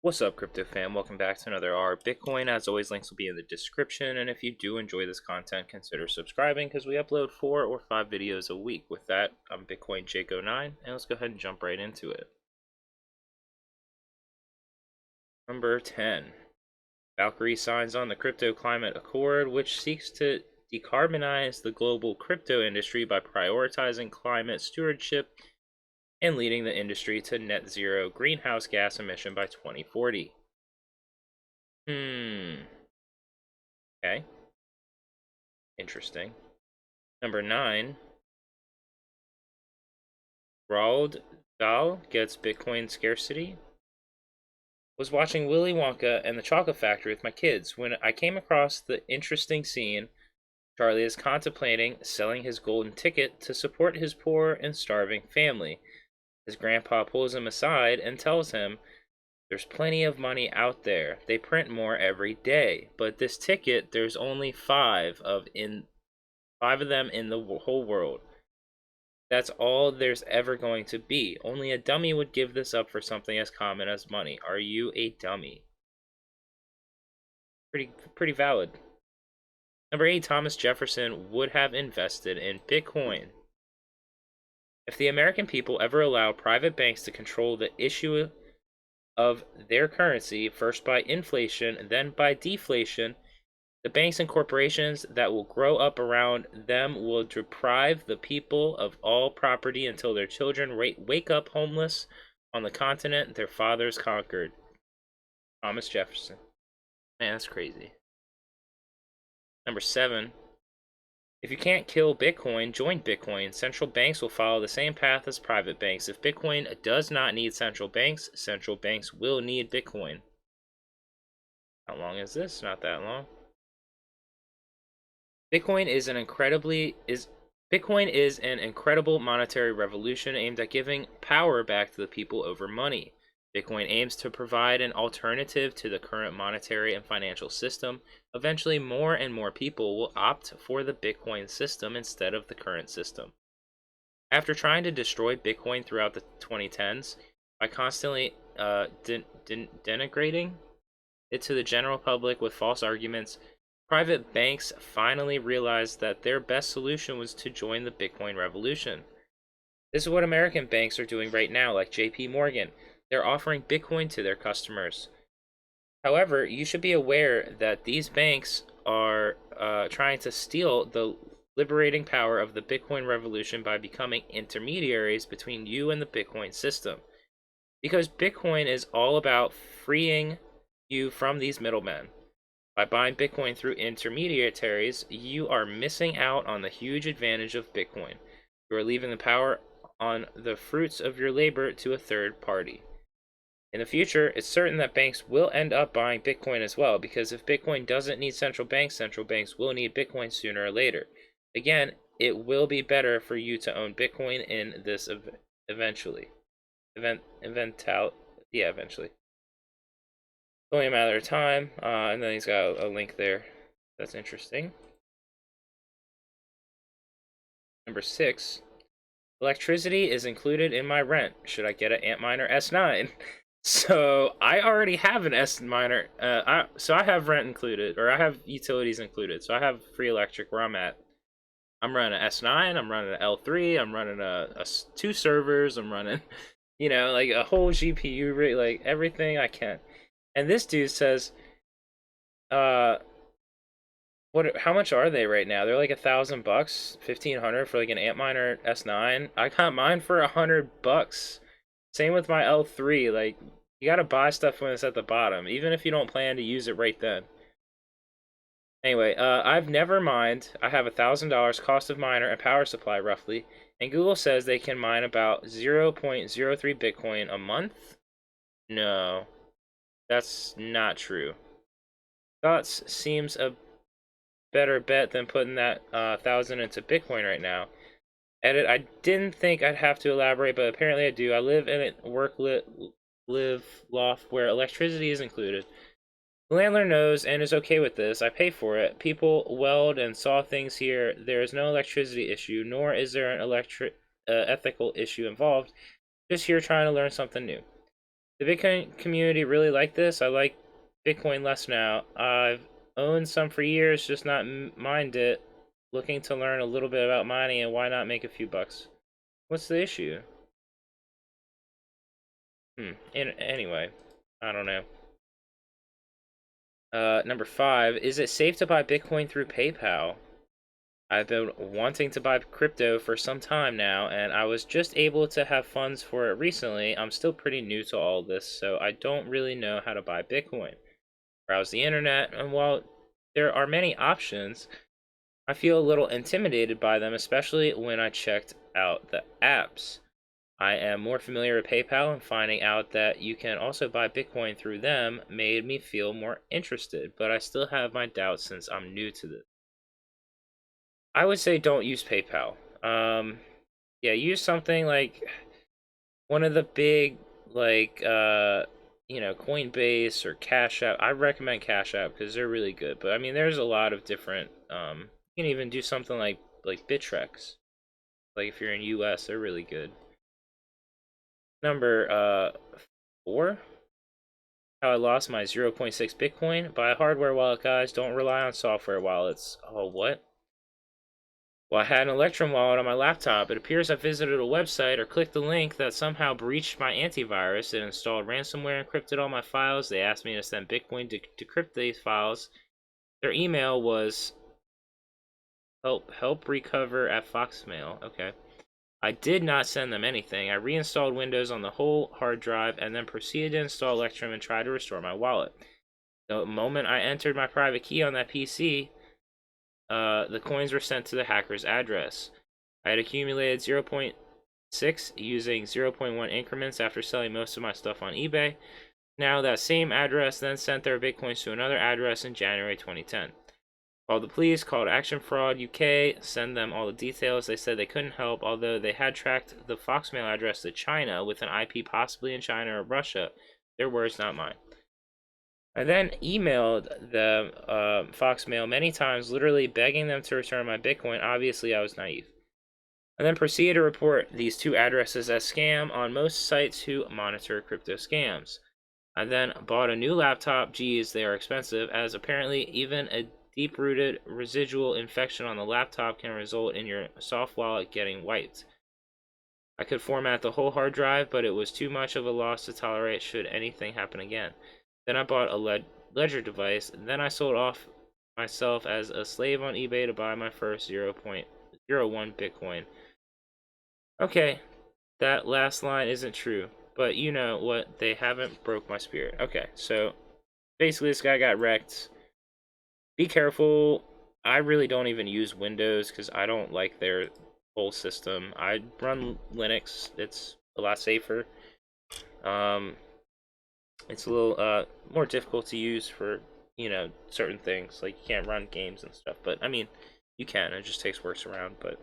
What's up, crypto fam? Welcome back to another R Bitcoin. As always, links will be in the description. And if you do enjoy this content, consider subscribing because we upload 4 or 5 videos a week. With that, I'm Bitcoin Jake09, and let's go ahead and jump right into it. Number 10. Valkyrie signs on the Crypto Climate Accord, which seeks to decarbonize the global crypto industry by prioritizing climate stewardship and leading the industry to net zero greenhouse gas emission by 2040. Okay. Interesting. Number 9. Roald Dahl gets Bitcoin scarcity. Was watching Willy Wonka and the Chocolate Factory with my kids when I came across the interesting scene. Charlie is contemplating selling his golden ticket to support his poor and starving family. His grandpa pulls him aside and tells him, "There's plenty of money out there. They print more every day, but this ticket, there's only five of them in the whole world. That's all there's ever going to be. Only a dummy would give this up for something as common as money. Are you a dummy?" Pretty valid. Number 8, Thomas Jefferson would have invested in Bitcoin. If the American people ever allow private banks to control the issue of their currency, first by inflation, then by deflation, the banks and corporations that will grow up around them will deprive the people of all property until their children wake up homeless on the continent their fathers conquered. Thomas Jefferson. Man, that's crazy. Number 7. If you can't kill Bitcoin, join Bitcoin. Central banks will follow the same path as private banks. If Bitcoin does not need central banks will need Bitcoin. How long is this? Not that long. Bitcoin is an incredible monetary revolution aimed at giving power back to the people over money. Bitcoin aims to provide an alternative to the current monetary and financial system. Eventually, more and more people will opt for the Bitcoin system instead of the current system. After trying to destroy Bitcoin throughout the 2010s by constantly denigrating it to the general public with false arguments, private banks finally realized that their best solution was to join the Bitcoin revolution. This is what American banks are doing right now, like JP Morgan. They're offering Bitcoin to their customers. However, you should be aware that these banks are trying to steal the liberating power of the Bitcoin revolution by becoming intermediaries between you and the Bitcoin system. Because Bitcoin is all about freeing you from these middlemen. By buying Bitcoin through intermediaries, you are missing out on the huge advantage of Bitcoin. You are leaving the power on the fruits of your labor to a third party. In the future, it's certain that banks will end up buying Bitcoin as well, because if Bitcoin doesn't need central banks will need Bitcoin sooner or later. Again, it will be better for you to own Bitcoin in this eventually. Eventually. Only a matter of time, and then he's got a link there. That's interesting. Number 6. Electricity is included in my rent. Should I get an Antminer S9? So I already have an Antminer. So I have rent included, or I have utilities included. So I have free electric where I'm at. I'm running an S9. I'm running an L3. I'm running a 2 servers. I'm running, like a whole GPU rig, like everything I can. And this dude says, how much are they right now? They're like $1,000, $1,500 for like an Antminer S9. I got mine for $100. Same with my L3. Like, you gotta buy stuff when it's at the bottom, even if you don't plan to use it right then. Anyway, I've never mined. I have $1,000 cost of miner and power supply roughly, and Google says they can mine about 0.03 Bitcoin a month. No, that's not true. Thoughts seems a better bet than putting that 1,000 into Bitcoin right now. Edit. I didn't think I'd have to elaborate, but apparently I do. I live in a live loft where electricity is included. The landlord knows and is okay with this. I pay for it. People weld and saw things here. There is no electricity issue, nor is there an ethical issue involved. Just here trying to learn something new. The Bitcoin community really like this. I like Bitcoin less now. I've owned some for years, just not mined it. Looking to learn a little bit about mining and why not make a few bucks? What's the issue? Anyway, I don't know. Number 5, is it safe to buy Bitcoin through PayPal? I've been wanting to buy crypto for some time now, and I was just able to have funds for it recently. I'm still pretty new to all this, so I don't really know how to buy Bitcoin. Browse the internet, and while there are many options, I feel a little intimidated by them, especially when I checked out the apps. I am more familiar with PayPal, and finding out that you can also buy Bitcoin through them made me feel more interested, but I still have my doubts since I'm new to this. I would say don't use PayPal. Yeah, use something like one of the big, like, Coinbase or Cash App. I recommend Cash App because they're really good. But I mean, there's a lot of different. You can even do something like Bittrex. Like if you're in US, they're really good. Number 4. How I lost my 0.6 Bitcoin. Buy a hardware wallet, guys. Don't rely on software wallets. Oh, what? Well, I had an Electrum wallet on my laptop. It appears I visited a website or clicked a link that somehow breached my antivirus. It installed ransomware, encrypted all my files. They asked me to send Bitcoin to decrypt these files. Their email was help recover at Foxmail. Okay. I did not send them anything. I reinstalled Windows on the whole hard drive and then proceeded to install Electrum and try to restore my wallet. The moment I entered my private key on that PC, the coins were sent to the hacker's address. I had accumulated 0.6 using 0.1 increments after selling most of my stuff on eBay. Now that same address then sent their bitcoins to another address in January 2010. Called the police, called Action Fraud UK, send them all the details. They said they couldn't help, although they had tracked the Foxmail address to China with an IP possibly in China or Russia. Their words, not mine. I then emailed the Foxmail many times, literally begging them to return my Bitcoin. Obviously, I was naive. I then proceeded to report these 2 addresses as scam on most sites who monitor crypto scams. I then bought a new laptop. Geez, they are expensive, as apparently even a deep-rooted residual infection on the laptop can result in your soft wallet getting wiped. I could format the whole hard drive, but it was too much of a loss to tolerate should anything happen again. Then I bought a ledger device. Then I sold off myself as a slave on eBay to buy my first 0.01 Bitcoin. Okay, that last line isn't true, but you know what? They haven't broke my spirit. Okay, so basically this guy got wrecked. Be careful. I really don't even use Windows because I don't like their whole system. I run Linux. It's a lot safer. It's a little more difficult to use for, certain things. Like, you can't run games and stuff. But, I mean, you can. It just takes works around. But,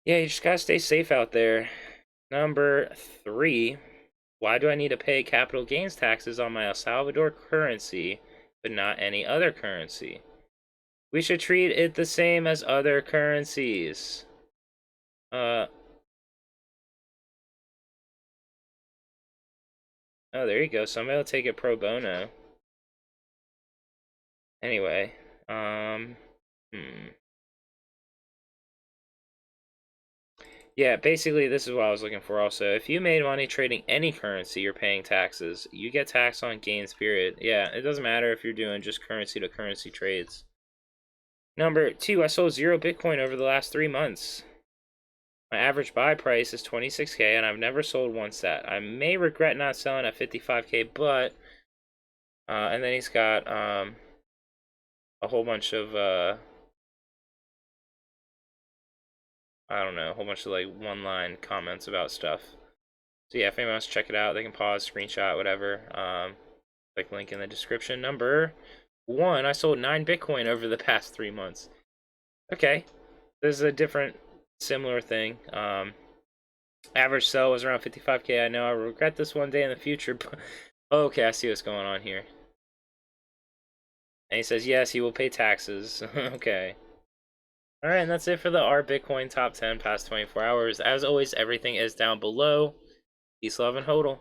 yeah, you just gotta stay safe out there. Number 3. Why do I need to pay capital gains taxes on my El Salvador currency, but not any other currency? We should treat it the same as other currencies. Oh, there you go. Somebody will take it pro bono. Anyway, Yeah, basically, this is what I was looking for also. If you made money trading any currency, you're paying taxes. You get taxed on gains, period. Yeah, it doesn't matter if you're doing just currency to currency trades. Number 2, I sold 0 Bitcoin over the last 3 months. My average buy price is 26K, and I've never sold one set. I may regret not selling at 55K, but... and then he's got a whole bunch of... I don't know, a whole bunch of, like, one-line comments about stuff. So yeah, if anyone wants to check it out, they can pause, screenshot, whatever. Like, link in the description. Number 1, I sold 9 Bitcoin over the past 3 months. Okay, this is a different, similar thing. Average sell was around 55K. I know I regret this one day in the future, but okay, I see what's going on here. And he says, yes, he will pay taxes. Okay. Alright, and that's it for the R Bitcoin top 10 past 24 hours. As always, everything is down below. Peace, love, and hodl.